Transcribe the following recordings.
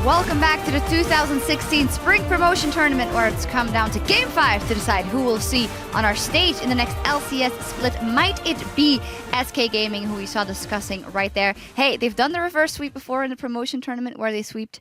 Welcome back to the 2016 Spring Promotion Tournament, where it's come down to Game 5 to decide who we'll see on our stage in the next LCS split. Might it be SK Gaming, who we saw discussing right there? Hey, they've done the reverse sweep before in the promotion tournament, where they swept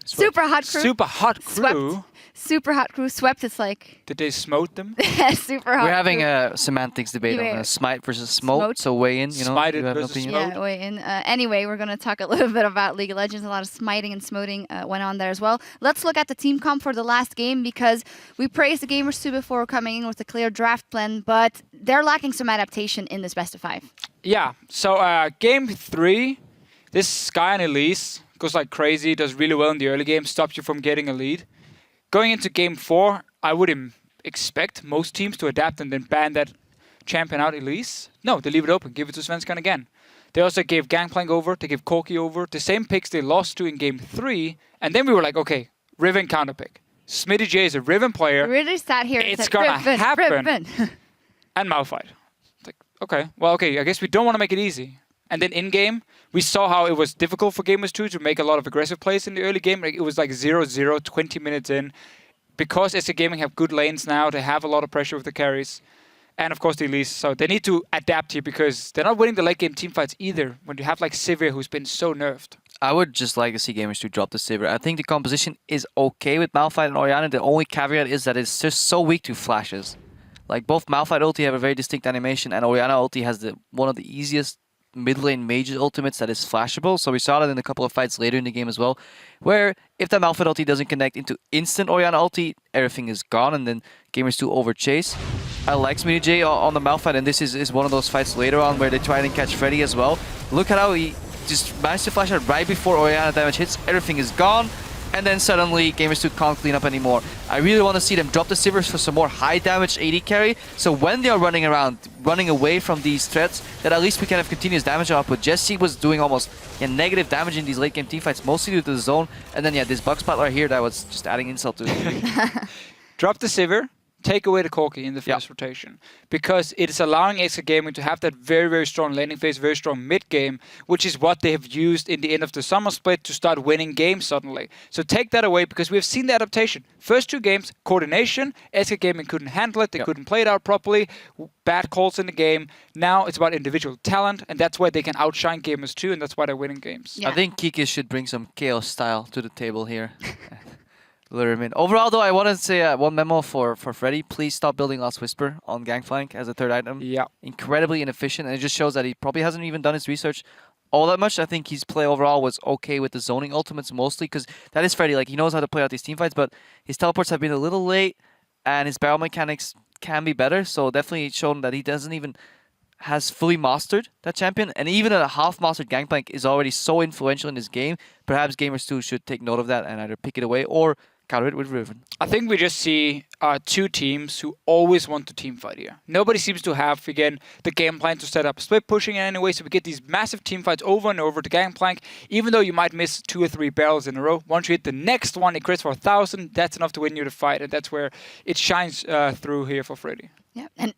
Super Hot Crew. Super Hot Crew? Swept. Super Hot Crew swept. It's like... Did they smote them? Super Hot We're having Crew. a semantics debate on smite versus smote. So weigh in, you know. Smited you have an versus opinion? smote. Yeah, weigh in. Anyway, we're going to talk a little bit about League of Legends. A lot of smiting and smoting went on there as well. Let's look at the team comp for the last game, because we praised the Gamers 2 before coming in with a clear draft plan, but they're lacking some adaptation in this best of 5. Yeah, so game 3, this Sky and Elise goes like crazy, does really well in the early game, stops you from getting a lead. Going into game 4, I would expect most teams to adapt and then ban that champion out, Elise. No, they leave it open, give it to Svenskan again. They also gave Gangplank over, they gave Corki over, the same picks they lost to in game 3, and then we were like, okay, Riven counterpick. Smitty J is a Riven player. We really sat here and It's said, gonna Riven, happen. Riven. And Malphite. It's like, okay, well, okay, I guess we don't want to make it easy. And then in-game, we saw how it was difficult for Gamers 2 to make a lot of aggressive plays in the early game. Like, it was like 0-0, 20 minutes in. Because SK Gaming have good lanes now, they have a lot of pressure with the carries. And of course the Elise, so they need to adapt here, because they're not winning the late game teamfights either, when you have like Sivir, who's been so nerfed. I would just like to see Gamers to drop the Sivir. I think the composition is okay with Malphite and Orianna. The only caveat is that it's just so weak to flashes. Like, both Malphite ulti have a very distinct animation, and Orianna ulti has one of the easiest mid lane mages ultimates that is flashable. So we saw that in a couple of fights later in the game as well, where if that Malphite ulti doesn't connect into instant Orianna ulti, everything is gone, and then Gamers 2 overchase. I like Smitty J on the Malphite, and this is one of those fights later on where they try and catch Freddy as well. Look at how he just managed to flash out right before Orianna damage hits, everything is gone, and then suddenly Gamers 2 can't clean up anymore. I really want to see them drop the Sivers for some more high damage AD carry, so when they are running around, running away from these threats, that at least we can have continuous damage output. Jesse was doing almost negative damage in these late game teamfights, mostly due to the zone, and then this bug spot right here, that was just adding insult to it. Drop the Sivir, take away the Corki in the first rotation, because it is allowing SK Gaming to have that very, very strong laning phase, very strong mid game, which is what they have used in the end of the summer split to start winning games suddenly. So take that away, because we have seen the adaptation. First 2 games, coordination, SK Gaming couldn't handle it, they couldn't play it out properly, bad calls in the game. Now it's about individual talent, and that's why they can outshine Gamers 2, and that's why they're winning games. Yeah. I think Kiki should bring some chaos style to the table here. Overall, though, I want to say one memo for Freddy. Please stop building Last Whisper on Gangplank as a third item. Yeah. Incredibly inefficient, and it just shows that he probably hasn't even done his research all that much. I think his play overall was okay with the zoning ultimates mostly, because that is Freddy. Like, he knows how to play out these teamfights, but his teleports have been a little late, and his barrel mechanics can be better. So definitely shown that he doesn't even has fully mastered that champion, and even a half-mastered Gangplank is already so influential in this game. Perhaps Gamers 2 should take note of that and either pick it away or counter it with Riven. I think we just see 2 teams who always want to team fight here. Nobody seems to have, again, the game plan to set up split pushing in any way, so we get these massive team fights over and over to Gangplank. Even though you might miss 2 or 3 barrels in a row, once you hit the next one, it crits for 1,000, that's enough to win you the fight, and that's where it shines through here for Freddy. Yeah, and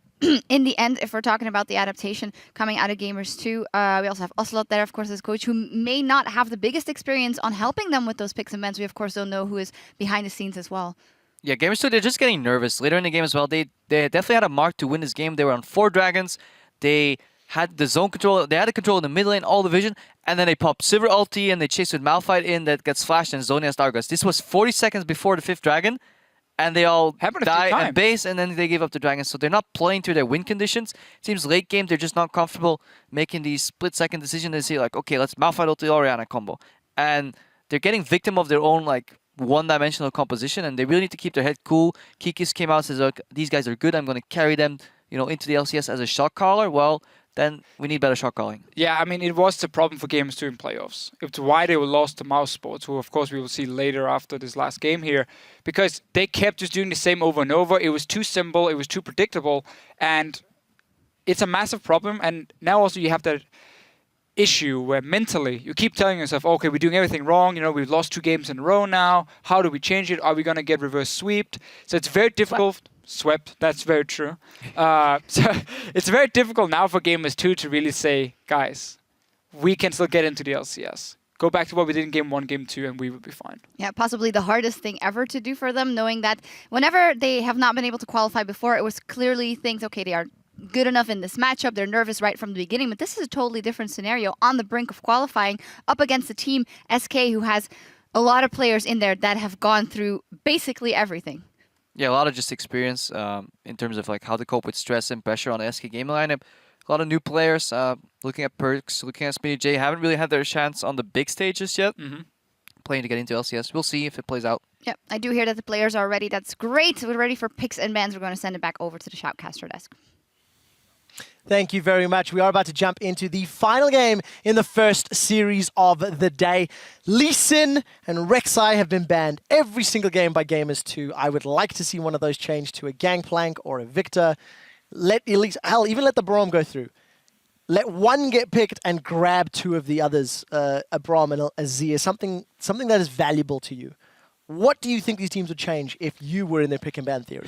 in the end, if we're talking about the adaptation coming out of Gamers 2, we also have Ocelot there, of course, as coach, who may not have the biggest experience on helping them with those picks and bans. We, of course, don't know who is behind the scenes as well. Yeah, Gamers 2, they're just getting nervous later in the game as well. They definitely had a mark to win this game. They were on 4 dragons. They had the zone control. They had the control in the mid lane, all the vision, and then they popped Sivir ulti, and they chased with Malphite in that gets flashed, and Zhonya Stargust. This was 40 seconds before the 5th dragon, and they all die at base, and then they gave up the dragons. So they're not playing to their win conditions. Seems late game, they're just not comfortable making these split-second decisions. They say, like, okay, let's Malphite ulti Orianna combo. And they're getting victim of their own, like, one-dimensional composition, and they really need to keep their head cool. Kikis came out and says, look, these guys are good. I'm going to carry them, into the LCS as a shot caller. Well, then we need better shot calling. Yeah, I mean, it was the problem for Gamers 2 in playoffs. It's why they were lost to Mouse Sports, who, of course, we will see later after this last game here, because they kept just doing the same over and over. It was too simple, it was too predictable, and it's a massive problem. And now also you have that issue where mentally you keep telling yourself, okay, we're doing everything wrong, we've lost 2 games in a row now, how do we change it? Are we going to get reverse sweeped? So it's very difficult. Swept, that's very true. So it's very difficult now for Gamers 2 to really say, guys, we can still get into the LCS. Go back to what we did in game 1, game 2, and we would be fine. Yeah, possibly the hardest thing ever to do for them, knowing that whenever they have not been able to qualify before, it was clearly things, okay, they are good enough in this matchup, they're nervous right from the beginning, but this is a totally different scenario on the brink of qualifying up against a team, SK, who has a lot of players in there that have gone through basically everything. Yeah, a lot of just experience in terms of like how to cope with stress and pressure on the SK gaming lineup. A lot of new players, looking at Perks, looking at Smitty J, haven't really had their chance on the big stages yet. Playing to get into LCS. We'll see if it plays out. Yep, I do hear that the players are ready. That's great. We're ready for picks and bans. We're going to send it back over to the Shoutcaster desk. Thank you very much. We are about to jump into the final game in the first series of the day. Lee Sin and Rek'Sai have been banned every single game by Gamers2. I would like to see one of those change to a Gangplank or a Victor. Let Elise, hell, even let the Braum go through. Let one get picked and grab two of the others, a Braum and a Zia, something that is valuable to you. What do you think these teams would change if you were in their pick and ban theory?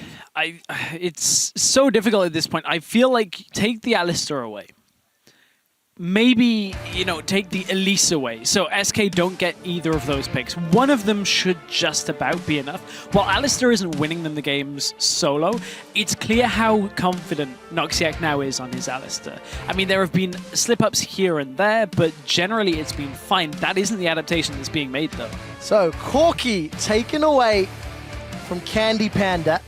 It's so difficult at this point. I feel like take the Alistair away. Maybe, take the Elise away. So SK don't get either of those picks. One of them should just about be enough. While Alistair isn't winning them the games solo, it's clear how confident Noxiac now is on his Alistair. I mean, there have been slip-ups here and there, but generally it's been fine. That isn't the adaptation that's being made, though. So, Corki taken away from Candy Panda.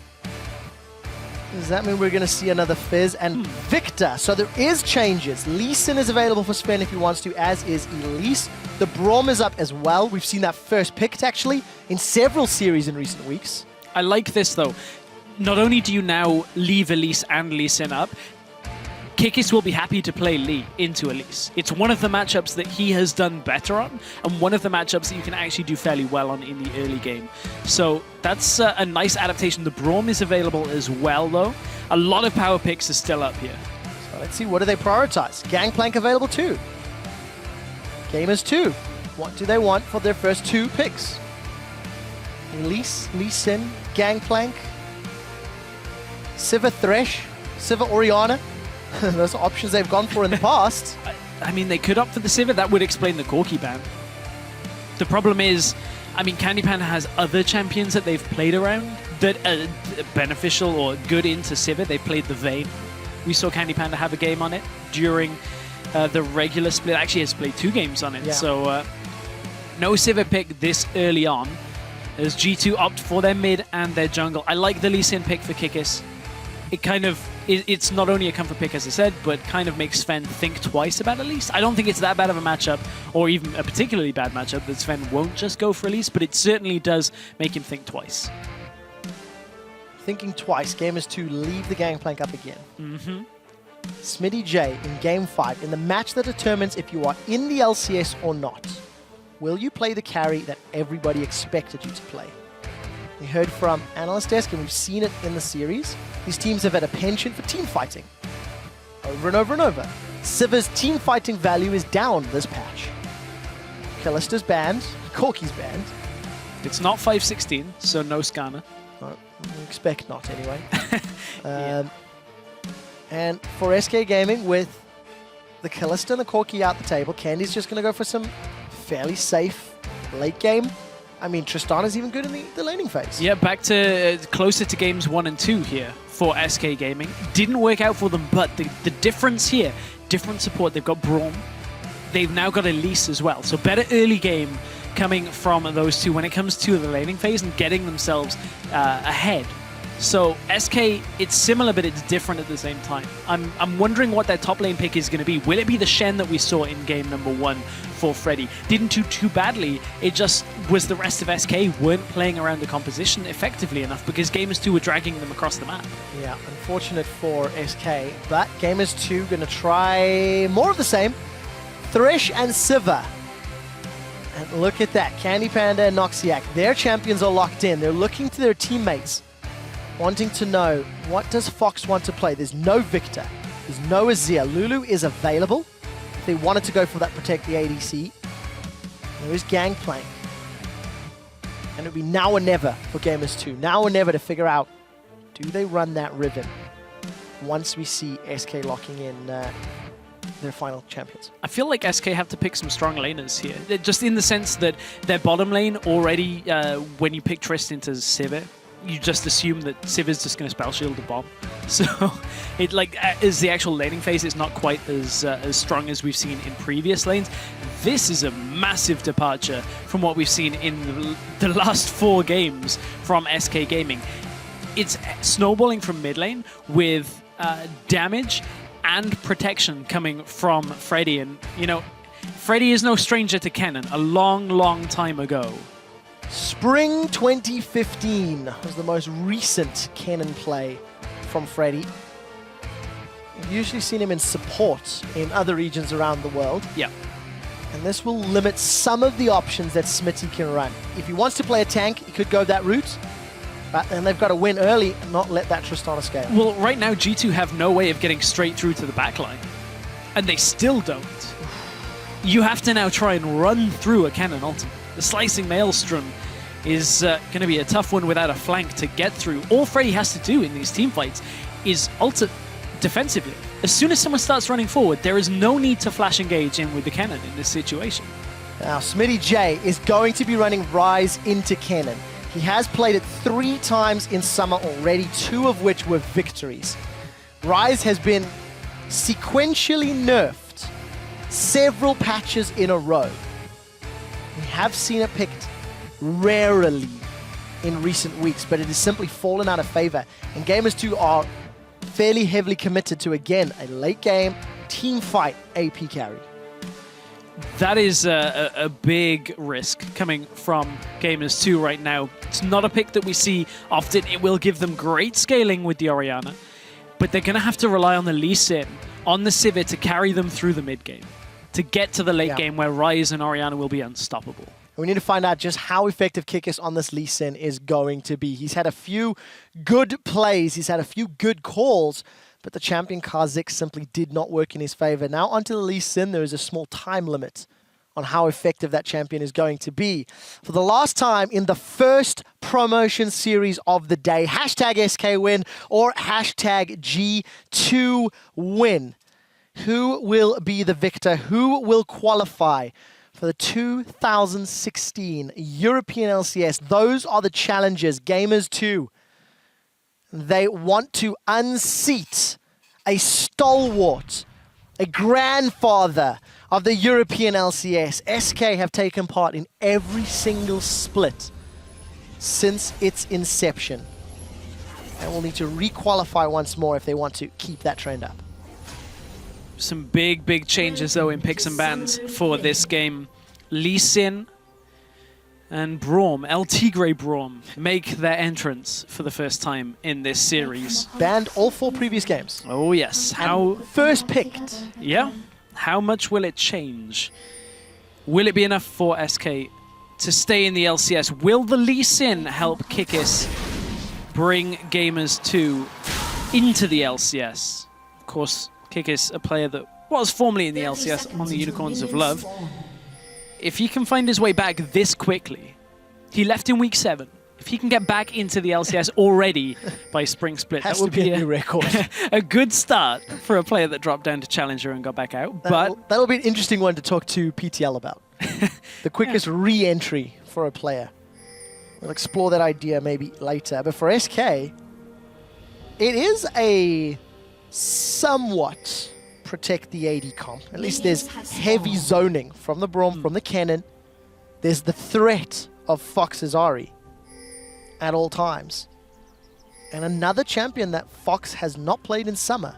Does that mean we're going to see another Fizz and Victor? So there is changes. Lee Sin is available for spin if he wants to, as is Elise. The Braum is up as well. We've seen that first picked, actually, in several series in recent weeks. I like this, though. Not only do you now leave Elise and Lee Sin up, Kikis will be happy to play Lee into Elise. It's one of the matchups that he has done better on, and one of the matchups that you can actually do fairly well on in the early game. So that's a nice adaptation. The Braum is available as well, though. A lot of power picks are still up here. So let's see, what do they prioritize? Gangplank available too. Gamers2. What do they want for their first two picks? Elise, Lee Sin, Gangplank, Sivir Thresh, Sivir Orianna. Those are options they've gone for in the past. I mean, they could opt for the Sivir. That would explain the Corki ban. The problem is, I mean, Candy Panda has other champions that they've played around that are beneficial or good into Sivir. They've played the Vayne. We saw Candy Panda have a game on it during the regular split. Actually, has played 2 games on it. Yeah. So, no Sivir pick this early on, as G2 opt for their mid and their jungle. I like the Lee Sin pick for Kikis. It kind of, it's not only a comfort pick, as I said, but kind of makes Sven think twice about Elise. I don't think it's that bad of a matchup, or even a particularly bad matchup, that Sven won't just go for Elise, but it certainly does make him think twice. Thinking twice, Gamers2 leave the Gangplank up again. Smitty J in Game 5, in the match that determines if you are in the LCS or not. Will you play the carry that everybody expected you to play? We heard from Analyst desk, and we've seen it in the series. These teams have had a penchant for team fighting. Over and over and over. Sivir's team fighting value is down this patch. Kallista's banned. Corki's banned. It's not 5.16, so no Skarner. No, we expect not anyway. And for SK Gaming, with the Kallista and the Corki out the table, Candy's just going to go for some fairly safe late game. I mean, Tristana's even good in the laning phase. Yeah, back to closer to games 1 and 2 here for SK Gaming. Didn't work out for them, but the difference here, different support. They've got Braum. They've now got Elise as well. So better early game coming from those two when it comes to the laning phase and getting themselves ahead. So SK, it's similar, but it's different at the same time. I'm wondering what their top lane pick is going to be. Will it be the Shen that we saw in game number 1 for Freddy? Didn't do too badly. It just was the rest of SK weren't playing around the composition effectively enough because Gamers2 were dragging them across the map. Yeah, unfortunate for SK, but Gamers2 going to try more of the same. Thresh and Sivir. And look at that, Candy Panda and Noxiac. Their champions are locked in. They're looking to their teammates, wanting to know, what does Fox want to play? There's no Victor. There's no Azir. Lulu is available if they wanted to go for that protect the ADC. There is Gangplank. And it would be now or never for Gamers2. Now or never to figure out, do they run that Riven once we see SK locking in their final champions. I feel like SK have to pick some strong laners here. Just in the sense that their bottom lane already, when you pick Tristan to Sivir, you just assume that Sivir's just going to spell shield the bomb. So it as the actual laning phase, it's not quite as strong as we've seen in previous lanes. This is a massive departure from what we've seen in the last 4 games from SK Gaming. It's snowballing from mid lane with damage and protection coming from Freddy. And, you know, Freddy is no stranger to Kennen. A long, long time ago. Spring 2015 was the most recent Kennen play from Freddy. We've usually seen him in support in other regions around the world. Yeah. And this will limit some of the options that Smitty can run. If he wants to play a tank, he could go that route. But then they've got to win early and not let that Tristana scale. Well, right now, G2 have no way of getting straight through to the backline. And they still don't. You have to now try and run through a Kennen ultimate. The Slicing Maelstrom is going to be a tough one without a flank to get through. All Freddy has to do in these team fights is ult defensively. As soon as someone starts running forward, there is no need to flash engage in with the Kennen in this situation. Now, Smitty J is going to be running Rise into Kennen. He has played it 3 times in summer already, 2 of which were victories. Rise has been sequentially nerfed several patches in a row. We have seen it picked rarely in recent weeks, but it has simply fallen out of favor. And Gamers 2 are fairly heavily committed to, again, a late game team fight AP carry. That is a big risk coming from Gamers 2 right now. It's not a pick that we see often. It will give them great scaling with the Orianna, but they're going to have to rely on the Lee Sin, on the Sivir to carry them through the mid game, to get to the late game where Ryze and Orianna will be unstoppable. We need to find out just how effective Kikis on this Lee Sin is going to be. He's had a few good plays, he's had a few good calls, but the champion Kha'Zix simply did not work in his favor. Now onto the Lee Sin, there is a small time limit on how effective that champion is going to be. For the last time in the first promotion series of the day, hashtag SK win or hashtag G2 win. Who will be the victor? Who will qualify for the 2016 European LCS? Those are the challenges. Gamers 2. They want to unseat a stalwart, a grandfather of the European LCS. SK have taken part in every single split since its inception. And will need to requalify once more if they want to keep that trend up. Some big changes, though, in picks and bans for this game. Lee Sin and Braum, El Tigre Braum, make their entrance for the first time in this series. Banned all 4 previous games. Oh, yes. And first picked. Yeah. How much will it change? Will it be enough for SK to stay in the LCS? Will the Lee Sin help Kikis bring Gamers 2 into the LCS? Of course, Kikis, a player that was formerly in the LCS on the Unicorns of Love. If he can find his way back this quickly, he left in week 7. If he can get back into the LCS already by Spring Split, that would be a new record. a good start for a player that dropped down to Challenger and got back out. But that'll be an interesting one to talk to PTL about. The quickest re-entry for a player. We'll explore that idea maybe later. But for SK, it is a somewhat protect the AD comp. At least there's heavy zoning from the Braum, from the Kennen. There's the threat of Fox Azari at all times. And another champion that Fox has not played in summer.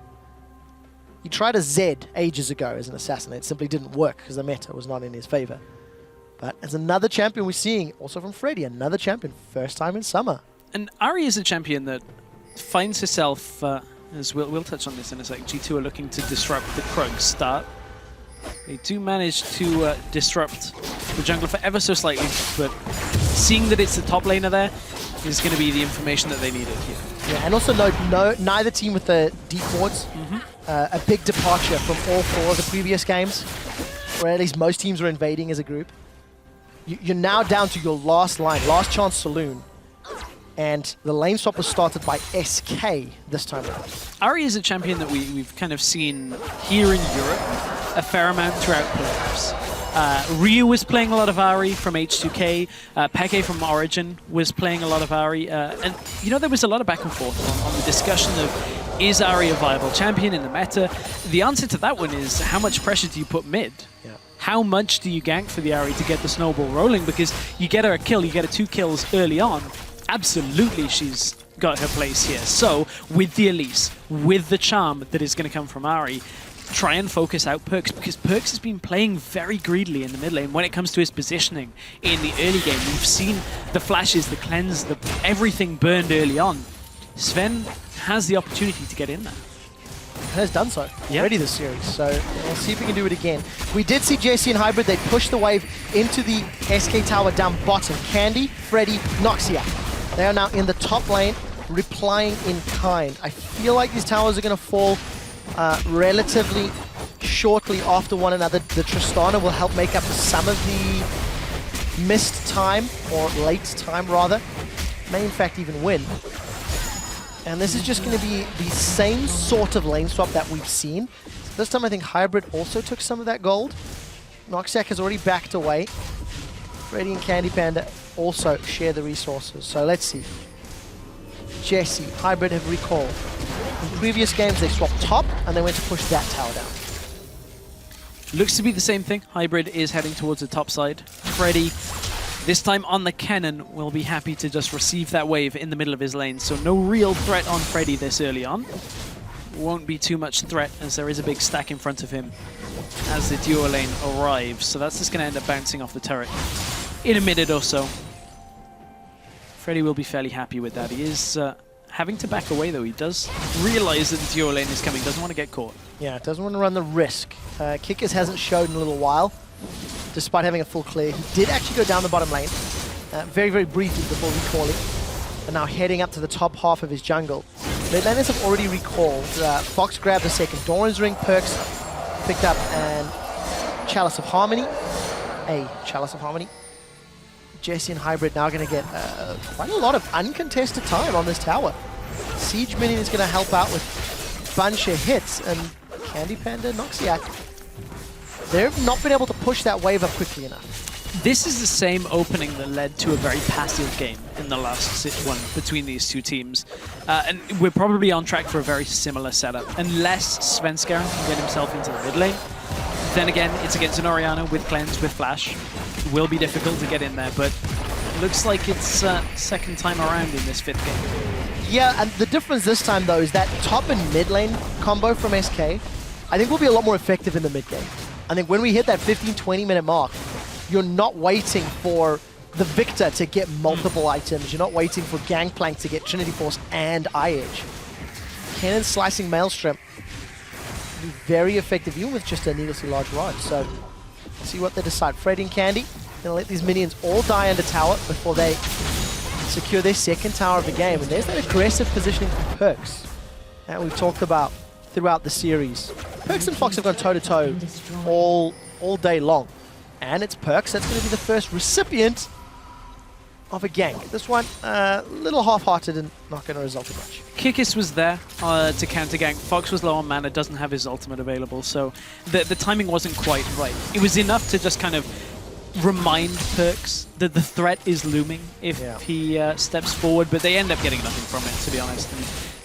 He tried a Zed ages ago as an assassin. It simply didn't work because the meta was not in his favor. But as another champion we're seeing, also from Freddy, another champion, first time in summer. And Ari is a champion that finds herself, as we'll touch on this in a sec, G2 are looking to disrupt the Krug start. They do manage to disrupt the jungler for ever so slightly, but seeing that it's the top laner there is going to be the information that they needed here. Yeah, and also note, neither team with the deep wards. A big departure from all 4 of the previous games, where at least most teams were invading as a group. You're now down to your last line, last chance saloon. And the lane swap was started by SK this time around. Ari is a champion that we've kind of seen here in Europe a fair amount throughout playoffs. Ryu was playing a lot of Ahri from H2K. Peke from Origin was playing a lot of Ahri. And, you know, there was a lot of back and forth on the discussion of, is Ahri a viable champion in the meta? The answer to that one is, how much pressure do you put mid? Yeah. How much do you gank for the Ahri to get the snowball rolling? Because you get her a kill, you get her 2 kills early on. Absolutely, she's got her place here. So, with the Elise, with the charm that is going to come from Ahri, try and focus out Perks, because Perks has been playing very greedily in the mid lane when it comes to his positioning in the early game. We've seen the flashes, the cleanse, everything burned early on. Sven has the opportunity to get in there. Has done so Yeah. already this series, so we'll see if we can do it again. We did see Jesse and Hybrid, they pushed the wave into the SK tower down bottom. Candy, Freddy, Noxia. They are now in the top lane, replying in kind. I feel like these towers are going to fall relatively shortly after one another. The Tristana will help make up some of the missed time, or late time rather. May in fact even win. And this is just going to be the same sort of lane swap that we've seen. This time I think Hybrid also took some of that gold. Noxiac has already backed away. Freddy and Candy Panda also share the resources. So let's see. Jesse, Hybrid have recalled. In previous games they swapped top and they went to push that tower down. Looks to be the same thing. Hybrid is heading towards the top side. Freddy, this time on the cannon, will be happy to just receive that wave in the middle of his lane. So no real threat on Freddy this early on. Won't be too much threat as there is a big stack in front of him as the duo lane arrives. So that's just going to end up bouncing off the turret in a minute or so. Freddy will be fairly happy with that. He is having to back away though. He does realize that the duo lane is coming, doesn't want to get caught. Yeah, doesn't want to run the risk. Kickers hasn't showed in a little while, despite having a full clear. He did actually go down the bottom lane, very, very briefly before recalling, and now heading up to the top half of his jungle. Mid laners have already recalled. Fox grabbed the second Doran's Ring, Perks picked up and Chalice of Harmony, a Chalice of Harmony. Jesse and Hybrid now going to get quite a lot of uncontested time on this tower. Siege Minion is going to help out with a bunch of hits, and Candy Panda, Noxiac, they've not been able to push that wave up quickly enough. This is the same opening that led to a very passive game in the last one between these two teams. And we're probably on track for a very similar setup, unless Svenskeren can get himself into the mid lane. Then again, it's against an Orianna with Cleanse, with Flash. It will be difficult to get in there, but it looks like it's second time around in this fifth game. Yeah, and the difference this time though is that top and mid lane combo from SK, I think will be a lot more effective in the mid game. I think when we hit that 15-20 minute mark, you're not waiting for the Victor to get multiple items. You're not waiting for Gangplank to get Trinity Force and Eye-Edge. Cannon slicing Maelstrom be very effective even with just a needlessly large rod. So see what they decide. Freddy and Candy gonna let these minions all die under tower before they secure their second tower of the game. And there's that aggressive positioning from Perks that we've talked about throughout the series. Perks and Fox have gone toe-to-toe all day long. And it's Perks that's going to be the first recipient of a gank. This one, a little half-hearted and not going to result in much. Kikis was there to counter gank. Fox was low on mana, doesn't have his ultimate available, so the timing wasn't quite right. It was enough to just kind of remind Perks that the threat is looming if he steps forward, but they end up getting nothing from it, to be honest.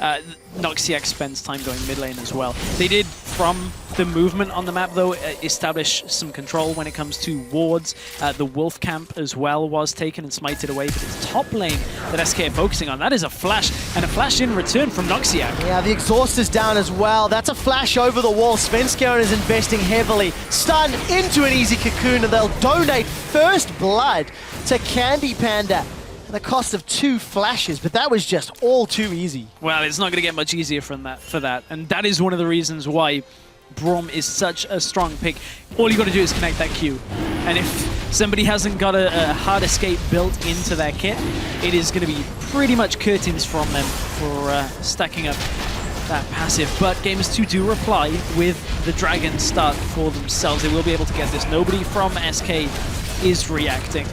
And Noxiac spends time going mid lane as well. They did, from the movement on the map though, establish some control when it comes to wards. The Wolf Camp as well was taken and smited away, but it's top lane that SK are focusing on. That is a flash, and a flash in return from Noxiac. Yeah, the exhaust is down as well. That's a flash over the wall. Svenskeren is investing heavily. Stun into an easy cocoon, and they'll donate first blood to Candy Panda. The cost of 2 flashes, but that was just all too easy. Well, it's not going to get much easier for that, and that is one of the reasons why Braum is such a strong pick. All you got to do is connect that Q, and if somebody hasn't got a hard escape built into their kit, it is going to be pretty much curtains from them for stacking up that passive. But Gamers 2 do reply with the Dragon start for themselves. They will be able to get this. Nobody from SK is reacting.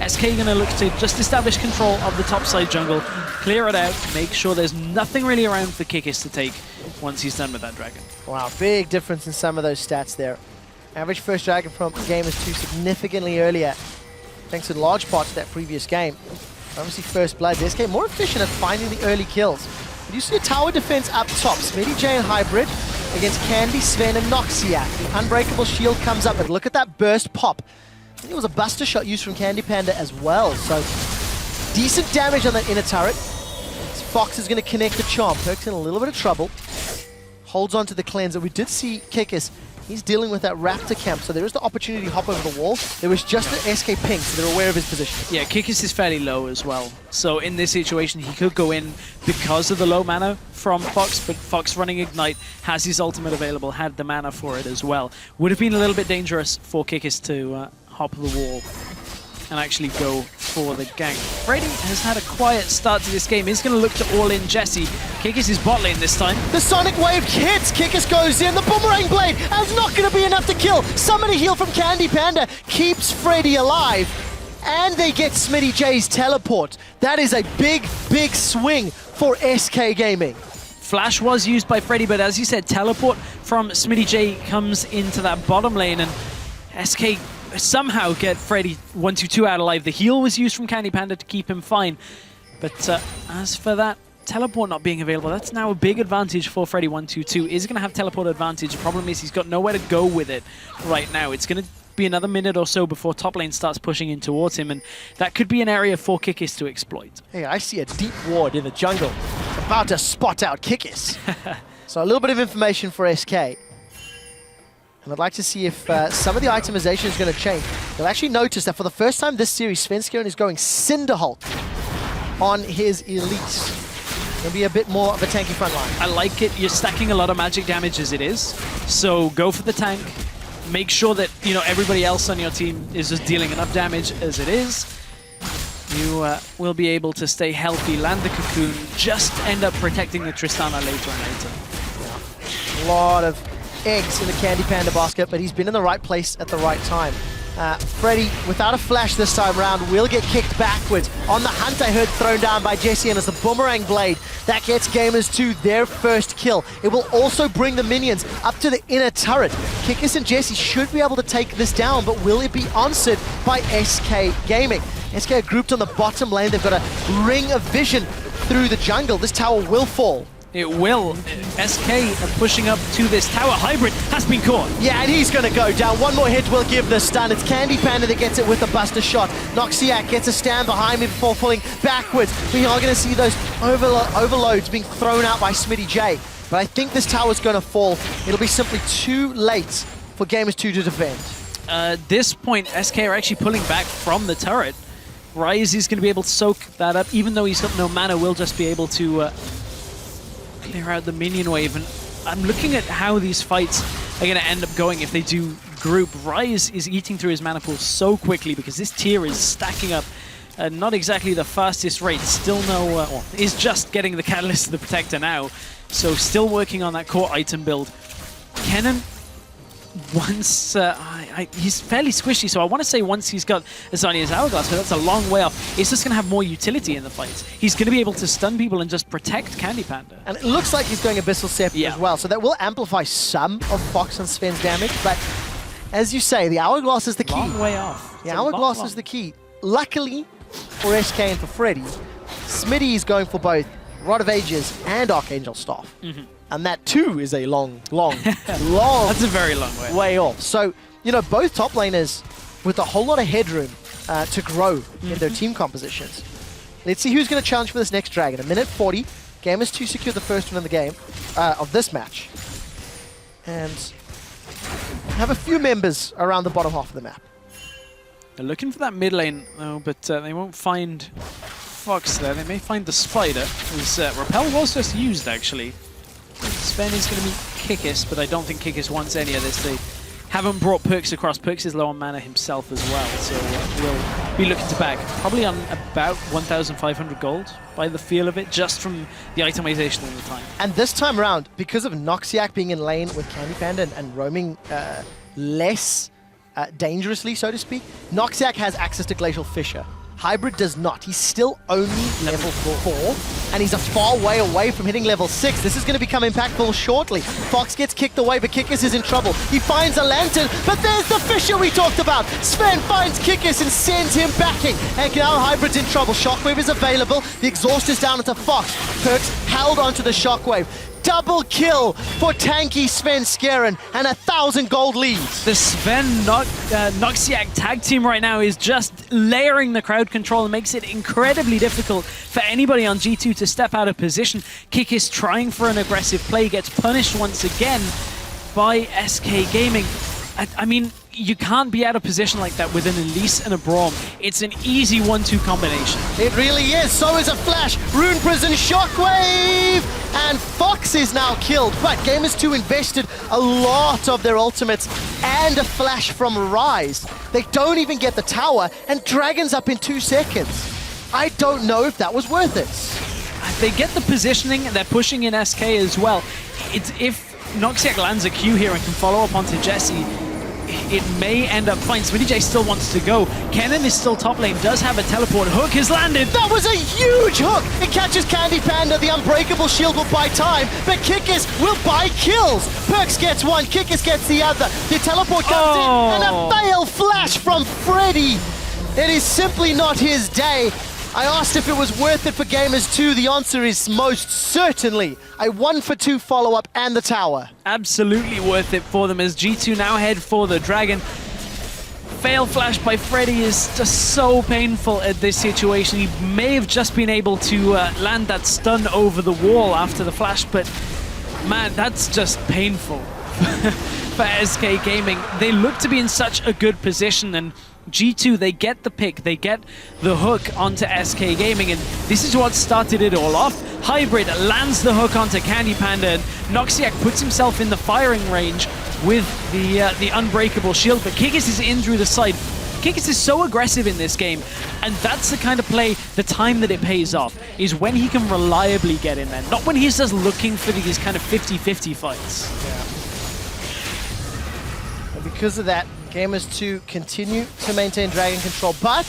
SK going to look to just establish control of the topside jungle, clear it out, make sure there's nothing really around for Kikis to take once he's done with that dragon. Wow, big difference in some of those stats there. Average first dragon from Gamers 2 significantly earlier, thanks in large part to that previous game. Obviously first blood, SK more efficient at finding the early kills. But you see a tower defense up top, Smitty J and Hybrid against Candy, Sven and Noxiac. The unbreakable shield comes up, but look at that burst pop. I think it was a buster shot used from Candy Panda as well, so decent damage on that inner turret. Fox is going to connect the charm, Perk's in a little bit of trouble. Holds on to the cleanser. We did see Kikis. He's dealing with that Raptor camp, so there is the opportunity to hop over the wall. There was just an SK ping, so they're aware of his position. Yeah, Kikis is fairly low as well. So in this situation, he could go in because of the low mana from Fox, but Fox running Ignite has his ultimate available, had the mana for it as well. Would have been a little bit dangerous for Kikis to hop the wall and actually go for the gank. Freddy has had a quiet start to this game. He's going to look to all-in Jesse. Kikis is bot lane this time. The Sonic Wave hits, Kikis goes in, the Boomerang Blade, and it's not going to be enough to kill. Summoner heal from Candy Panda keeps Freddy alive, and they get Smitty J's teleport. That is a big, big swing for SK Gaming. Flash was used by Freddy, but as you said, teleport from Smitty J comes into that bottom lane, and SK somehow get Freddy 1-2 out alive. The heal was used from Candy Panda to keep him fine. But as for that teleport not being available, that's now a big advantage for Freddy 1-2. Is going to have teleport advantage. The problem is he's got nowhere to go with it right now. It's going to be another minute or so before top lane starts pushing in towards him, and that could be an area for Kikis to exploit. Hey, I see a deep ward in the jungle. About to spot out Kikis. So a little bit of information for SK. And I'd like to see if some of the itemization is going to change. You'll actually notice that for the first time this series, Svenskeren is going Cinderhalt on his elites. It'll be a bit more of a tanky front line. I like it. You're stacking a lot of magic damage as it is. So go for the tank. Make sure that everybody else on your team is just dealing enough damage as it is. You will be able to stay healthy, land the cocoon, just end up protecting the Tristana later and later. A lot of eggs in the Candy Panda basket, but he's been in the right place at the right time. Freddy, without a flash this time around, will get kicked backwards. On the hunt, I heard thrown down by Jesse, and it's the Boomerang Blade that gets Gamers 2 their first kill. It will also bring the minions up to the inner turret. Kikis and Jesse should be able to take this down, but will it be answered by SK Gaming? SK are grouped on the bottom lane. They've got a ring of vision through the jungle. This tower will fall. It will. SK are pushing up to this tower. Hybrid has been caught. Yeah, and he's going to go down. One more hit will give the stun. It's Candy Panda that gets it with the buster shot. Noxiac gets a stand behind him before falling backwards. We are going to see those overloads being thrown out by Smitty J. But I think this tower's going to fall. It'll be simply too late for Gamers 2 to defend. At this point, SK are actually pulling back from the turret. Rise is going to be able to soak that up. Even though he's got no mana, will just be able to clear out the minion wave. And I'm looking at how these fights are going to end up going if they do group. Rise is eating through his mana pool so quickly because this tier is stacking up at not exactly the fastest rate. Still no, is just getting the Catalyst to the Protector now. So still working on that core item build. Kennen, once he's fairly squishy, so I want to say once he's got Azania's Hourglass, but that's a long way off. It's just going to have more utility in the fights. He's going to be able to stun people and just protect Candy Panda. And it looks like he's going Abyssal Scepter as well, so that will amplify some of Fox and Sven's damage, but as you say, the Hourglass is the key. Long way off. The Hourglass is the key. Luckily for SK and for Freddy, Smitty is going for both Rod of Ages and Archangel Staff. And that too is a long That's a very long way off. So, both top laners with a whole lot of headroom to grow in their team compositions. Let's see who's going to challenge for this next dragon. A minute 40. Gamers 2 secure the first one in the game of this match. And have a few members around the bottom half of the map. They're looking for that mid lane, though, but they won't find Fox there. They may find the Spider, whose Repel was just used, actually. Sven is going to meet Kikis, but I don't think Kikis wants any of this. They haven't brought Perks across. Perks is low on mana himself as well, so we'll be looking to back. Probably on about 1,500 gold by the feel of it, just from the itemization and the time. And this time around, because of Noxiac being in lane with Candy Panda and roaming less dangerously, so to speak, Noxiac has access to Glacial Fissure. Hybrid does not. He's still only level 4. and he's a far way away from hitting level 6. This is going to become impactful shortly. Fox gets kicked away, but Kikis is in trouble. He finds a lantern, but there's the Fisher we talked about. Sven finds Kikis and sends him backing, and now Hybrid's in trouble. Shockwave is available. The exhaust is down into Fox. Perks held onto the Shockwave. Double kill for tanky Sven Skeren and 1,000 gold leads. The Sven Noxiac tag team right now is just layering the crowd control and makes it incredibly difficult for anybody on G2 to step out of position. Kikis trying for an aggressive play, gets punished once again by SK Gaming. I mean, you can't be out of position like that with an Elise and a Braum. It's an easy 1-2 combination. It really is. So is a Flash. Rune Prison Shockwave! And Fox is now killed. But Gamers 2 invested a lot of their ultimates and a Flash from Rise. They don't even get the tower, and Dragon's up in 2 seconds. I don't know if that was worth it. They get the positioning, they're pushing in SK as well. If Noxiac lands a Q here and can follow up onto Jesse, it may end up fine. SmittyJ still wants to go. Kennen is still top lane, does have a teleport. Hook has landed. That was a huge hook. It catches Candy Panda. The unbreakable shield will buy time, but Kikis will buy kills. Perks gets one, Kikis gets the other. The teleport comes in, and a fail flash from Freddy. It is simply not his day. I asked if it was worth it for Gamers 2. The answer is most certainly. A 1-for-2 follow-up and the tower. Absolutely worth it for them as G2 now head for the Dragon. Fail flash by Freddy is just so painful at this situation. He may have just been able to land that stun over the wall after the flash, but man, that's just painful for SK Gaming. They look to be in such a good position, and G2, they get the pick, they get the hook onto SK Gaming, and this is what started it all off. Hybrid lands the hook onto Candy Panda, and Noxiac puts himself in the firing range with the unbreakable shield, but Kikis is in through the side. Kikis is so aggressive in this game, and that's the kind of play, the time that it pays off, is when he can reliably get in there, not when he's just looking for these kind of 50-50 fights. Yeah. And because of that, Gamers 2 continue to maintain Dragon control, but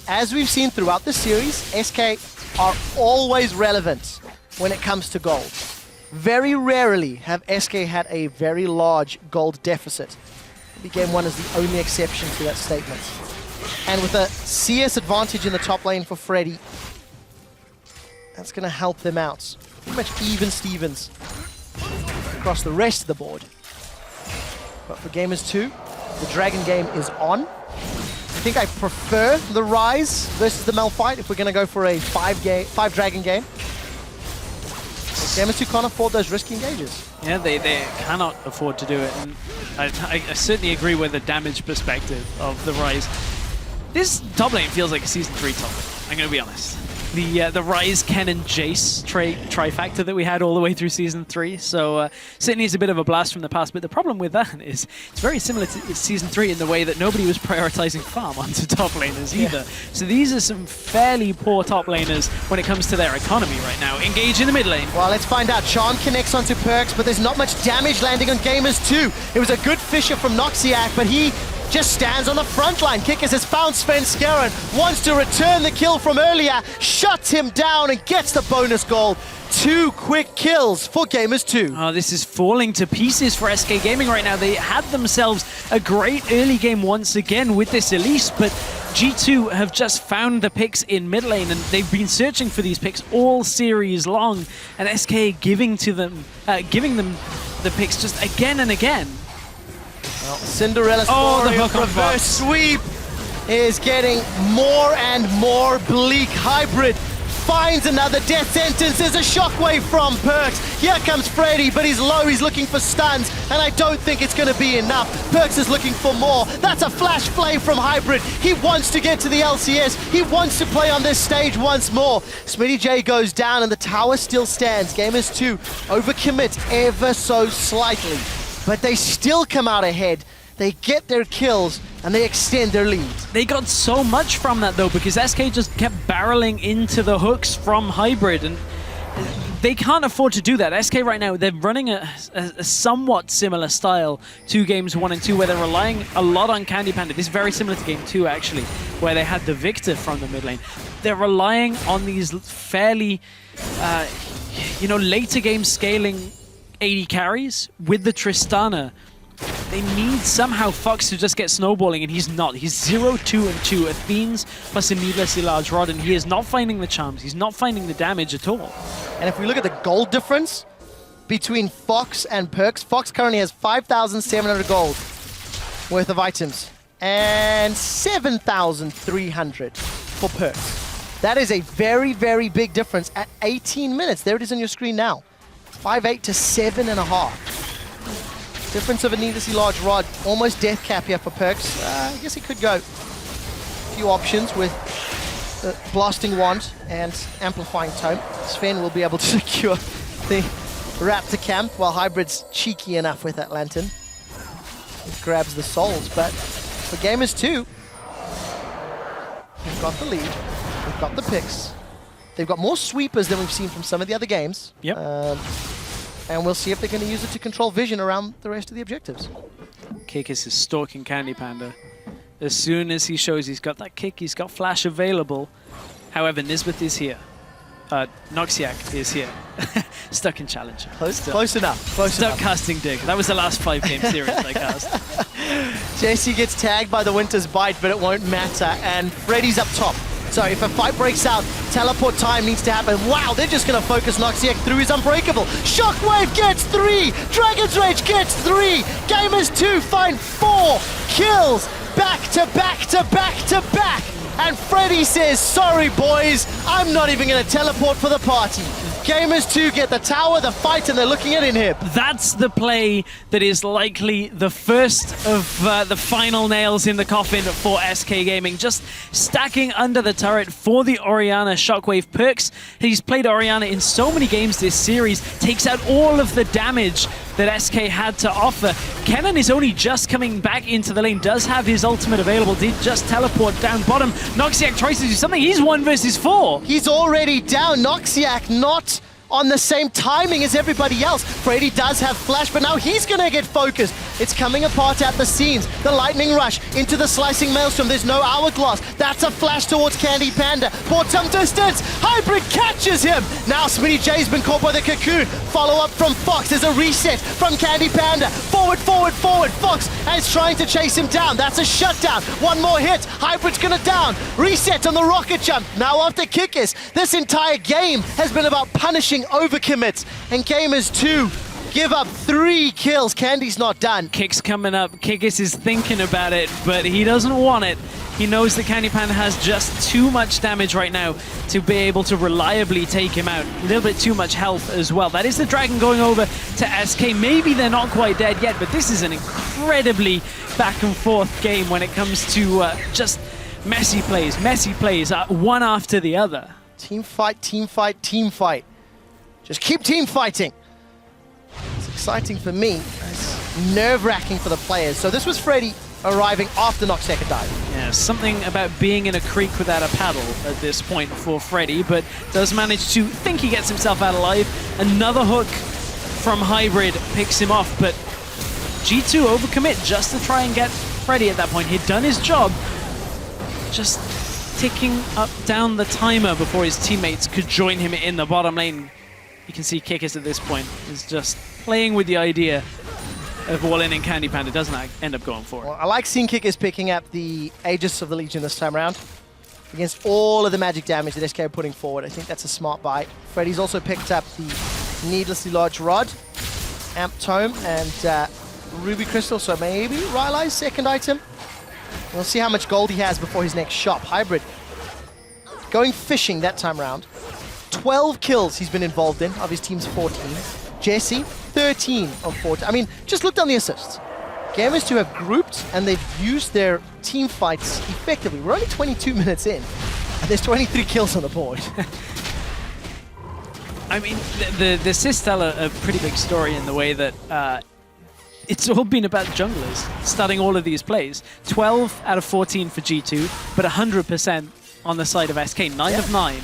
as we've seen throughout the series, SK are always relevant when it comes to gold. Very rarely have SK had a very large gold deficit. Maybe Game 1 is the only exception to that statement. And with a CS advantage in the top lane for Freddy, that's going to help them out. Pretty much even Stevens across the rest of the board. But for Gamers 2, the Dragon game is on. I think I prefer the Rise versus the Malphite if we're going to go for a 5 Dragon game. Gamers 2 can't afford those risky engages. Yeah, they cannot afford to do it. And I certainly agree with the damage perspective of the Rise. This top lane feels like a Season 3 top lane, I'm going to be honest. The Rise, Ken, and Jace trifecta that we had all the way through Season 3. So certainly is a bit of a blast from the past, but the problem with that is it's very similar to Season 3 in the way that nobody was prioritizing farm onto top laners either. Yeah. So these are some fairly poor top laners when it comes to their economy right now. Engage in the mid lane. Well, let's find out. Charm connects onto Perks, but there's not much damage landing on Gamers 2. It was a good Fisher from Noxiac, but he just stands on the front line. Kikis has found Sven Skeren, wants to return the kill from earlier, shuts him down and gets the bonus goal. 2 quick kills for Gamers 2. Oh, this is falling to pieces for SK Gaming right now. They had themselves a great early game once again with this Elise, but G2 have just found the picks in mid lane, and they've been searching for these picks all series long, and SK giving them the picks just again and again. Well, Cinderella story of reverse sweep is getting more and more bleak. Hybrid finds another death sentence. There's a shockwave from Perks. Here comes Freddy, but he's low. He's looking for stuns, and I don't think it's going to be enough. Perks is looking for more. That's a flash play from Hybrid. He wants to get to the LCS. He wants to play on this stage once more. SmittyJ goes down, and the tower still stands. Gamers 2 overcommit ever so slightly, but they still come out ahead. They get their kills, and they extend their lead. They got so much from that, though, because SK just kept barreling into the hooks from Hybrid, and they can't afford to do that. SK right now, they're running a somewhat similar style to games 1 and 2, where they're relying a lot on Candy Panda. This is very similar to game 2, actually, where they had the Victor from the mid lane. They're relying on these fairly, later game scaling AD carries with the Tristana. They need somehow Fox to just get snowballing, and he's not. He's 0-2-2. Athenes plus a needlessly large rod, and he is not finding the charms. He's not finding the damage at all. And if we look at the gold difference between Fox and Perks, Fox currently has 5,700 gold worth of items and 7,300 for Perks. That is a very, very big difference at 18 minutes. There it is on your screen now. 5.8 to 7.5. Difference of a needlessly large rod. Almost death cap here for Perks. I guess he could go a few options with Blasting Wand and Amplifying Tome. Sven will be able to secure the Raptor camp while Hybrid's cheeky enough with that Lantern. He grabs the souls, but for Gamers 2, we've got the lead. We've got the picks. They've got more sweepers than we've seen from some of the other games. Yep. And we'll see if they're going to use it to control vision around the rest of the objectives. Kikis is stalking Candy Panda. As soon as he shows he's got that kick, he's got flash available. However, Nisbeth is here. Noxiac is here. Stuck in challenge. Close enough. Stuck casting dig. That was the last 5 game series I cast. JC gets tagged by the Winter's Bite, but it won't matter. And Freddy's up top. So if a fight breaks out, teleport time needs to happen. Wow, they're just going to focus Noxiac through his Unbreakable. Shockwave gets 3. Dragon's Rage gets 3. Gamers 2 find 4 kills. Back to back to back to back. And Freddy says, sorry boys, I'm not even going to teleport for the party. Gamers 2 get the tower, the fight, and they're looking at Inhib. That's the play that is likely the first of the final nails in the coffin for SK Gaming. Just stacking under the turret for the Orianna Shockwave Perks. He's played Orianna in so many games this series, takes out all of the damage that SK had to offer. Kennen is only just coming back into the lane, does have his ultimate available, did just teleport down bottom. Noxiac tries to do something, he's 1 versus 4. He's already down. Noxiac not on the same timing as everybody else. Freddy does have flash, but now he's gonna get focused. It's coming apart at the seams. The lightning rush into the slicing maelstrom. There's no hourglass. That's a flash towards Candy Panda. Bought some distance. Hybrid catches him. Now Smitty J's been caught by the cocoon. Follow up from Fox. There's a reset from Candy Panda. Forward, forward, forward. Fox is trying to chase him down. That's a shutdown. One more hit. Hybrid's gonna down. Reset on the rocket jump. Now after Kikis, this entire game has been about punishing overcommits, and Gamers 2 give up 3 kills. Candy's not done. Kick's coming up. Kikis is thinking about it, but he doesn't want it. He knows that Candy Panda has just too much damage right now to be able to reliably take him out. A little bit too much health as well. That is the Dragon going over to SK. Maybe they're not quite dead yet, but this is an incredibly back and forth game when it comes to just messy plays, one after the other. Team fight, team fight, team fight. Just keep team fighting. It's exciting for me. It's nerve-wracking for the players. So this was Freddy arriving after Noxiac had died. Yeah, something about being in a creek without a paddle at this point for Freddy, but does manage to think he gets himself out alive. Another hook from Hybrid picks him off, but G2 overcommit just to try and get Freddy at that point. He'd done his job, just ticking up down the timer before his teammates could join him in the bottom lane. You can see Kikis at this point is just playing with the idea of all-in and Candy Panda. Doesn't end up going for it. Well, I like seeing Kikis picking up the Aegis of the Legion this time around against all of the magic damage that SK are putting forward. I think that's a smart buy. Freddy's also picked up the needlessly large rod, Amp Tome, and Ruby Crystal, so maybe Rylai's second item. We'll see how much gold he has before his next shop. Hybrid going fishing that time around. 12 kills he's been involved in of his team's 14. Jesse, 13 of 14. I mean, just look down the assists. Gamers 2 have grouped and they've used their team fights effectively. We're only 22 minutes in and there's 23 kills on the board. I mean, the assists tell a pretty big story in the way that it's all been about junglers starting all of these plays. 12 out of 14 for G2, but 100% on the side of SK. 9 of 9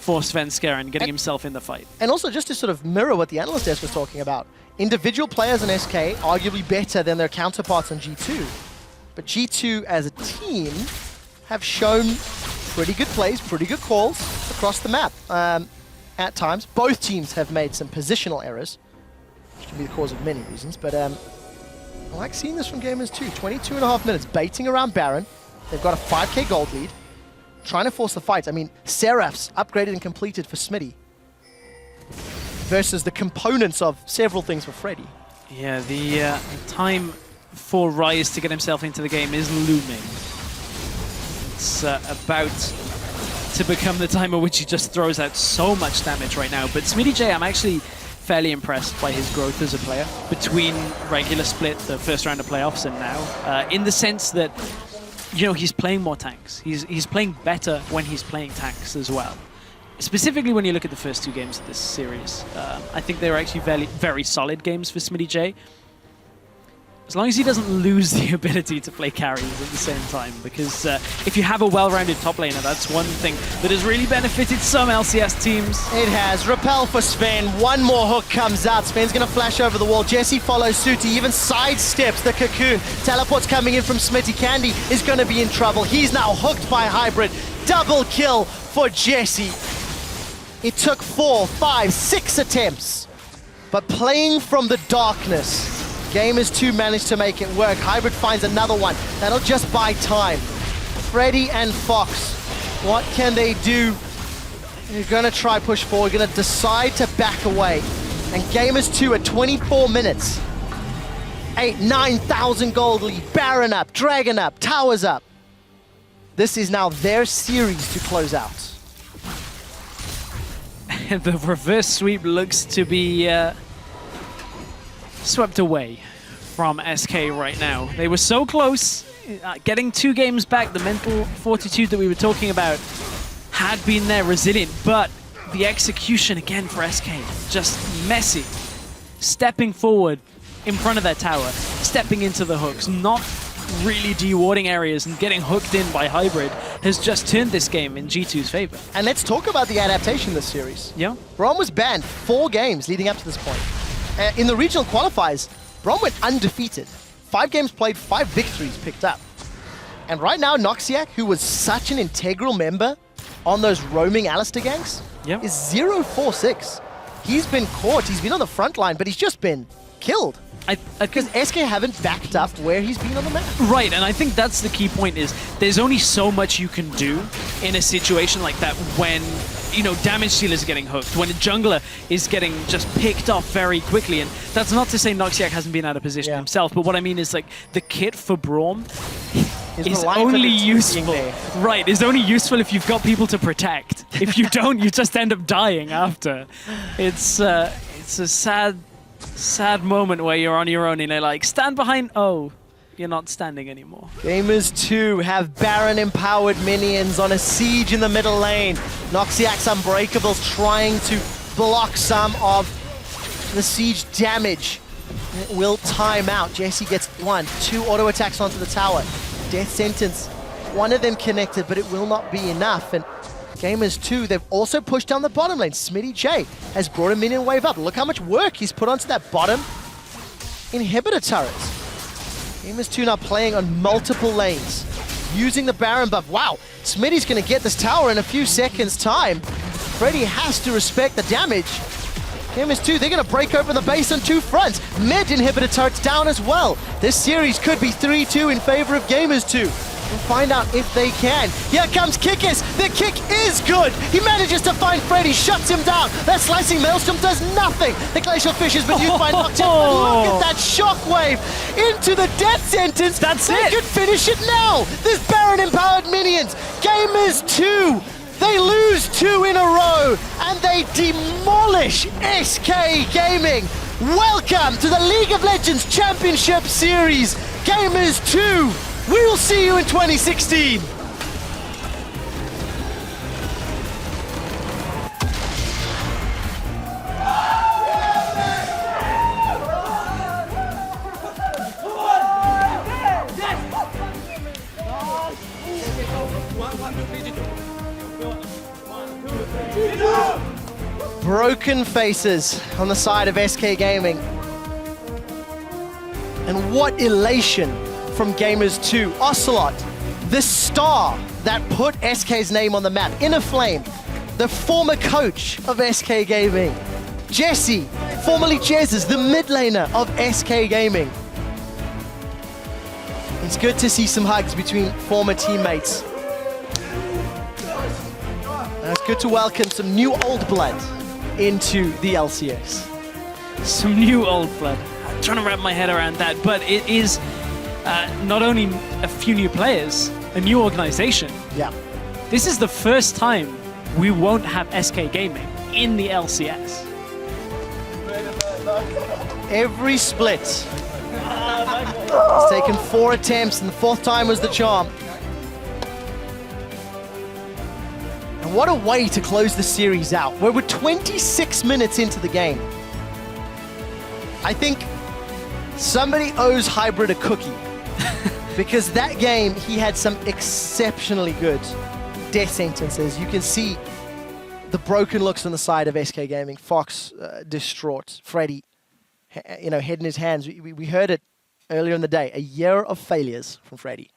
for Svenska and getting himself in the fight. And also, just to sort of mirror what the analyst desk was talking about, individual players in SK arguably better than their counterparts on G2. But G2 as a team have shown pretty good plays, pretty good calls across the map. At times, both teams have made some positional errors, which can be the cause of many reasons, but I like seeing this from Gamers too. 22.5 minutes, baiting around Baron. They've got a 5k gold lead, trying to force the fight. I mean, Seraph's upgraded and completed for Smitty versus the components of several things for Freddy. Yeah, the time for Rise to get himself into the game is looming. It's about to become the time at which he just throws out so much damage right now. But Smitty J, I'm actually fairly impressed by his growth as a player between regular split, the first round of playoffs, and now. In the sense that, you know, he's playing more tanks. He's playing better when he's playing tanks as well. Specifically when you look at the first 2 games of this series. I think they were actually very, very solid games for Smitty J. As long as he doesn't lose the ability to play carries at the same time, because if you have a well-rounded top laner, that's one thing that has really benefited some LCS teams. It has. Repel for Sven. One more hook comes out. Sven's going to flash over the wall. Jesse follows suit. He even sidesteps the cocoon. Teleport's coming in from Smitty. Candy is going to be in trouble. He's now hooked by Hybrid. Double kill for Jesse. It took 4, 5, 6 attempts. But playing from the darkness, Gamers 2 managed to make it work. Hybrid finds another one. That'll just buy time. Freddy and Fox, what can they do? They're gonna try push forward, gonna decide to back away. And Gamers 2 at 24 minutes. 9,000 gold lead, Baron up, Dragon up, Towers up. This is now their series to close out. The reverse sweep looks to be swept away from SK right now. They were so close, getting 2 games back. The mental fortitude that we were talking about had been there, resilient, but the execution again for SK, just messy. Stepping forward in front of their tower, stepping into the hooks, not really dewarding areas and getting hooked in by Hybrid has just turned this game in G2's favor. And let's talk about the adaptation this series. Yeah. Braum was banned 4 games leading up to this point. In the regional qualifiers, Braum went undefeated. 5 games played, 5 victories picked up. And right now, Noxiac, who was such an integral member on those roaming Alistair ganks, is 0-4-6. He's been caught, he's been on the front line, but he's just been killed. Because SK haven't backed up where he's been on the map. Right, and I think that's the key point is there's only so much you can do in a situation like that when, you know, damage stealers are getting hooked, when a jungler is getting just picked off very quickly. And that's not to say Noxiac hasn't been out of position himself, but what I mean is like the kit for Braum is only useful. Right, is only useful if you've got people to protect. If you don't, you just end up dying after. It's a sad moment where you're on your own and they're like, stand behind. Oh, you're not standing anymore. Gamers 2 have Baron-empowered minions on a siege in the middle lane. Noxiac's Unbreakables trying to block some of the siege damage. It will time out. Jesse gets 1, 2 auto attacks onto the tower. Death sentence. One of them connected, but it will not be enough. And Gamers 2, they've also pushed down the bottom lane. Smitty J has brought a minion wave up. Look how much work he's put onto that bottom inhibitor turret. Gamers 2 now playing on multiple lanes, using the Baron buff. Wow, Smitty's going to get this tower in a few seconds' time. Freddy has to respect the damage. Gamers 2, they're going to break open the base on 2 fronts. Mid inhibitor turrets down as well. This series could be 3-2 in favor of Gamers 2. We'll find out if they can. Here comes Kikis. The kick is good. He manages to find Freddy, shuts him down. That slicing maelstrom does nothing. The glacial fish has been used by Noctis. But look at that shockwave into the death sentence. That's it. They could finish it now. There's Baron-empowered minions. Gamers 2. They lose 2 in a row and they demolish SK Gaming. Welcome to the League of Legends Championship Series. Gamers 2. We will see you in 2016. Broken faces on the side of SK Gaming. And what elation from Gamers 2. Ocelot, the star that put SK's name on the map. Inner Flame, the former coach of SK Gaming. Jesse, formerly Jez's, the mid laner of SK Gaming. It's good to see some hugs between former teammates. And it's good to welcome some new old blood into the LCS. Some new old blood. I'm trying to wrap my head around that, but it is not only a few new players, a new organization. Yeah. This is the first time we won't have SK Gaming in the LCS. Every split. It's taken 4 attempts and the 4th time was the charm. And what a way to close the series out. We're 26 minutes into the game. I think somebody owes Hybrid a cookie. Because that game, he had some exceptionally good death sentences. You can see the broken looks on the side of SK Gaming. Fox distraught. Freddy, head in his hands. We heard it earlier in the day. A year of failures from Freddy.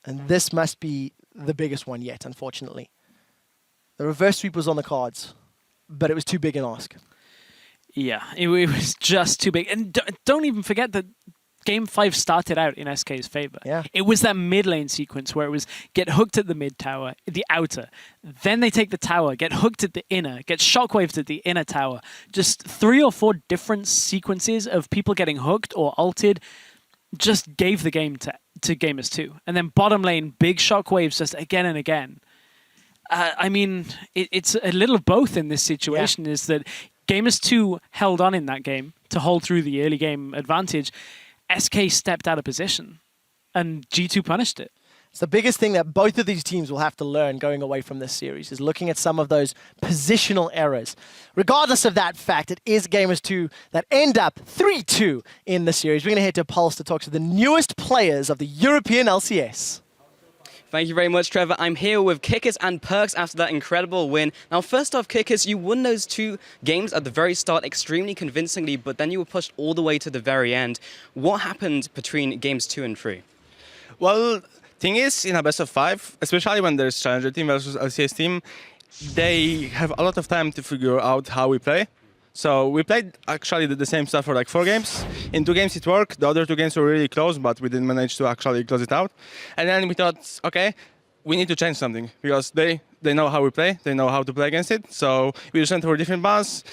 And this must be the biggest one yet, unfortunately. The reverse sweep was on the cards, but it was too big an ask. Yeah, it was just too big. And don't even forget that Game 5 started out in SK's favor. Yeah. It was that mid lane sequence where it was get hooked at the mid tower, the outer. Then they take the tower, get hooked at the inner, get shockwaved at the inner tower. Just 3 or 4 different sequences of people getting hooked or ulted just gave the game to Gamers 2. And then bottom lane, big shockwaves just again and again. I mean, it's a little of both in this situation, is that Gamers 2 held on in that game to hold through the early game advantage. SK stepped out of position, and G2 punished it. It's the biggest thing that both of these teams will have to learn going away from this series, is looking at some of those positional errors. Regardless of that fact, it is Gamers 2 that end up 3-2 in the series. We're going to head to Pulse to talk to the newest players of the European LCS. Thank you very much, Trevor. I'm here with Kickers and Perks after that incredible win. Now, first off, Kickers, you won those 2 games at the very start extremely convincingly, but then you were pushed all the way to the very end. What happened between games 2 and 3? Well, thing is, in a best of 5, especially when there's Challenger team versus LCS team, they have a lot of time to figure out how we play. So we played actually the same stuff for like 4 games. In 2 games it worked. The other 2 games were really close, but we didn't manage to actually close it out. And then we thought, okay, we need to change something because they know how we play. They know how to play against it. So we just went for different bans.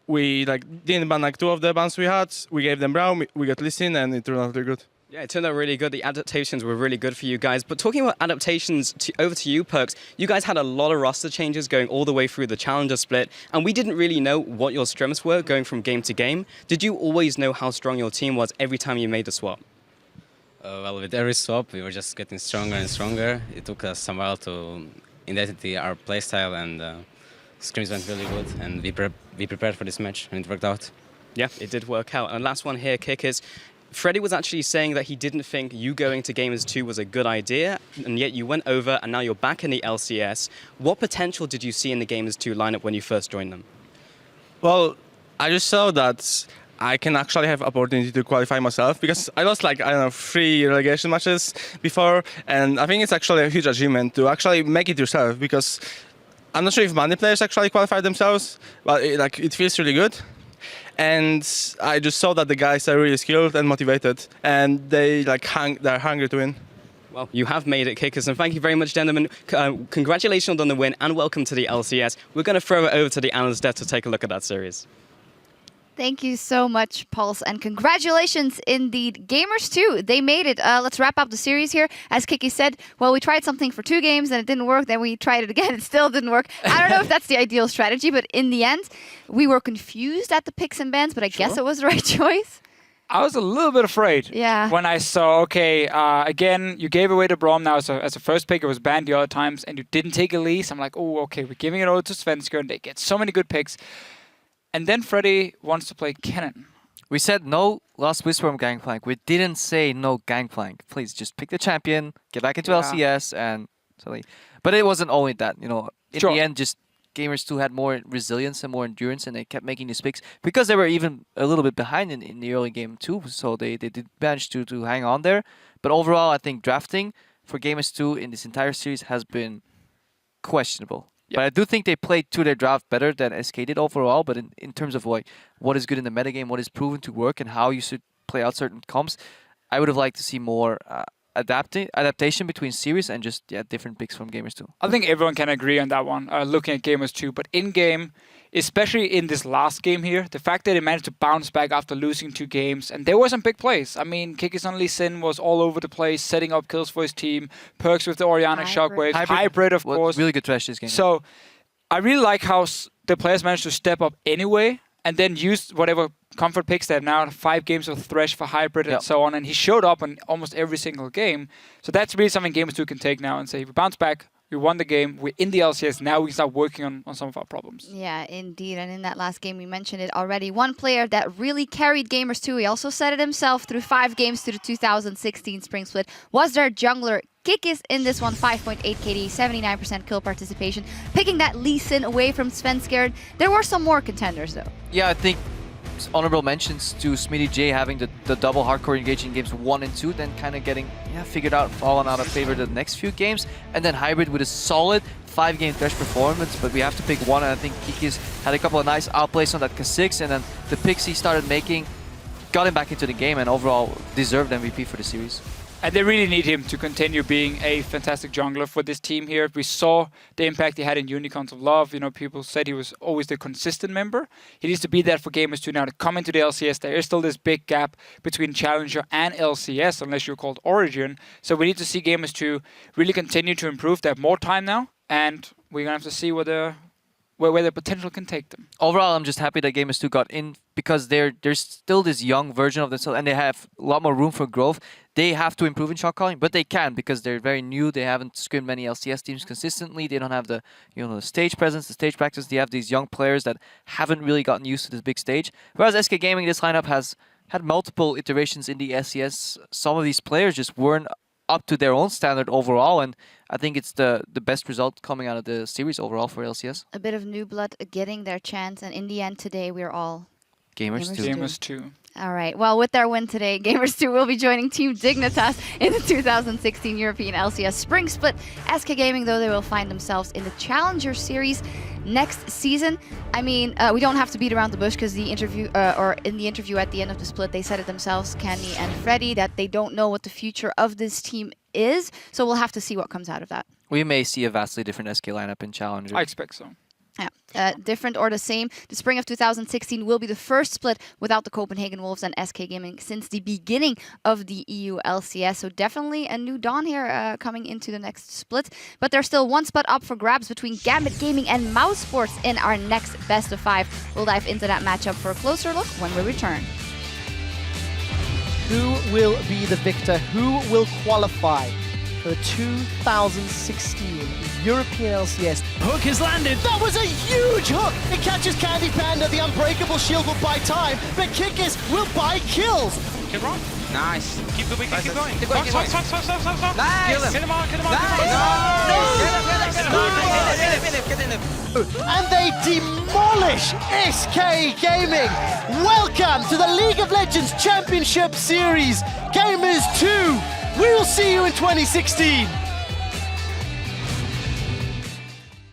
We didn't ban 2 of the bans we had. We gave them brown. We got Listen, and it turned out really good. Yeah, it turned out really good. The adaptations were really good for you guys. But talking about adaptations, over to you, Perks. You guys had a lot of roster changes going all the way through the Challenger split, and we didn't really know what your strengths were going from game to game. Did you always know how strong your team was every time you made a swap? Well, with every swap, we were just getting stronger and stronger. It took us some while to identify our playstyle, and scrims went really good, and we prepared for this match, and it worked out. Yeah, it did work out. And last one here, Kickers. Freddie was actually saying that he didn't think you going to Gamers 2 was a good idea, and yet you went over and now you're back in the LCS. What potential did you see in the Gamers 2 lineup when you first joined them? Well, I just saw that I can actually have opportunity to qualify myself because I lost 3 relegation matches before, and I think it's actually a huge achievement to actually make it yourself because I'm not sure if many players actually qualify themselves, but it feels really good. And I just saw that the guys are really skilled and motivated, and they're hungry to win. Well, you have made it, Kickers, and thank you very much, gentlemen. Congratulations on the win, and welcome to the LCS. We're going to throw it over to the Analyst desk to take a look at that series. Thank you so much, Pulse, and congratulations indeed. Gamers 2, they made it. Let's wrap up the series here. As Kiki said, well, we tried something for 2 games and it didn't work. Then we tried it again. It still didn't work. I don't know if that's the ideal strategy, but in the end, we were confused at the picks and bans, but I guess it was the right choice. I was a little bit afraid when I saw, again, you gave away the Braum now as a first pick. It was banned the other times, and you didn't take Elise. I'm like, oh, okay, we're giving it over to Svensker, and they get so many good picks. And then Freddy wants to play Kennen. We said no last Whisper from Gangplank. We didn't say no Gangplank. Please just pick the champion, get back into LCS, and but it wasn't only that. In the end, just Gamers 2 had more resilience and more endurance, and they kept making these picks because they were even a little bit behind in the early game too. So they did manage to hang on there. But overall, I think drafting for Gamers 2 in this entire series has been questionable. Yep. But I do think they played to their draft better than SK did overall. But in terms of like what is good in the metagame, what is proven to work, and how you should play out certain comps, I would have liked to see more adaptation between series and just different picks from Gamers 2. I think everyone can agree on that one, looking at Gamers 2. But in-game, especially in this last game here, the fact that they managed to bounce back after losing 2 games, and there were some big plays. I mean, Kikis on Lee Sin was all over the place, setting up kills for his team, Perks with the Orianna Shockwave, Hybrid of course. Really good trash this game. So I really like how the players managed to step up anyway, and then use whatever comfort picks they have now, 5 games of Thresh for Hybrid and so on, and he showed up in almost every single game. So that's really something Gamers 2 can take now and say, we bounce back, we won the game, we're in the LCS, now we can start working on some of our problems. Yeah, indeed. And in that last game, we mentioned it already. One player that really carried Gamers 2, he also said it himself, through 5 games to the 2016 Spring Split, was their jungler Kikis in this one. 5.8 KD, 79% kill participation, picking that Lee Sin away from Svenskeren. There were some more contenders, though. Yeah, I think honorable mentions to Smitty J having the double hardcore engaging games 1 and 2, then kind of getting figured out, fallen out of favor the next few games, and then Hybrid with a solid 5-game Thresh performance. But we have to pick one, and I think Kikis had a couple of nice outplays on that K6, and then the picks he started making got him back into the game, and overall deserved MVP for the series. And they really need him to continue being a fantastic jungler for this team here. We saw the impact he had in Unicorns of Love. You know, people said he was always the consistent member. He needs to be that for Gamers 2 now to come into the LCS. There is still this big gap between Challenger and LCS, unless you're called Origin. So we need to see Gamers 2 really continue to improve. They have more time now, and we're going to have to see where the potential can take them. Overall, I'm just happy that Gamers 2 got in because there's still this young version of themselves, and they have a lot more room for growth. They have to improve in shot calling, but they can because they're very new. They haven't scrimmed many LCS teams consistently. They don't have the the stage presence, the stage practice. They have these young players that haven't really gotten used to this big stage. Whereas SK Gaming, this lineup has had multiple iterations in the LCS. Some of these players just weren't up to their own standard overall, and I think it's the best result coming out of the series overall for LCS. A bit of new blood getting their chance, and in the end today, we're all Gamers 2. Gamers 2. All right. Well, with their win today, Gamers 2 will be joining Team Dignitas in the 2016 European LCS Spring Split. SK Gaming, though, they will find themselves in the Challenger Series next season. I mean, we don't have to beat around the bush because the interview, in the interview at the end of the split, they said it themselves, Kenny and Freddy, that they don't know what the future of this team is. So we'll have to see what comes out of that. We may see a vastly different SK lineup in Challenger. I expect so. Yeah, different or the same. The spring of 2016 will be the first split without the Copenhagen Wolves and SK Gaming since the beginning of the EU LCS. So definitely a new dawn here coming into the next split. But there's still one spot up for grabs between Gambit Gaming and Mousesports in our next best of 5. We'll dive into that matchup for a closer look when we return. Who will be the victor? Who will qualify for the 2016 European LCS? Hook has landed. That was a huge hook! It catches Candy Panda, the unbreakable shield will buy time, but Kikis will buy kills! Get wrong. Nice. Keep the wicket, keep going. Keep going, keep going. Stop. Nice. Kill him. Get him on, get him on. Nice. Get in him. And they demolish SK Gaming! Welcome to the League of Legends Championship Series! Gamers 2! We will see you in 2016!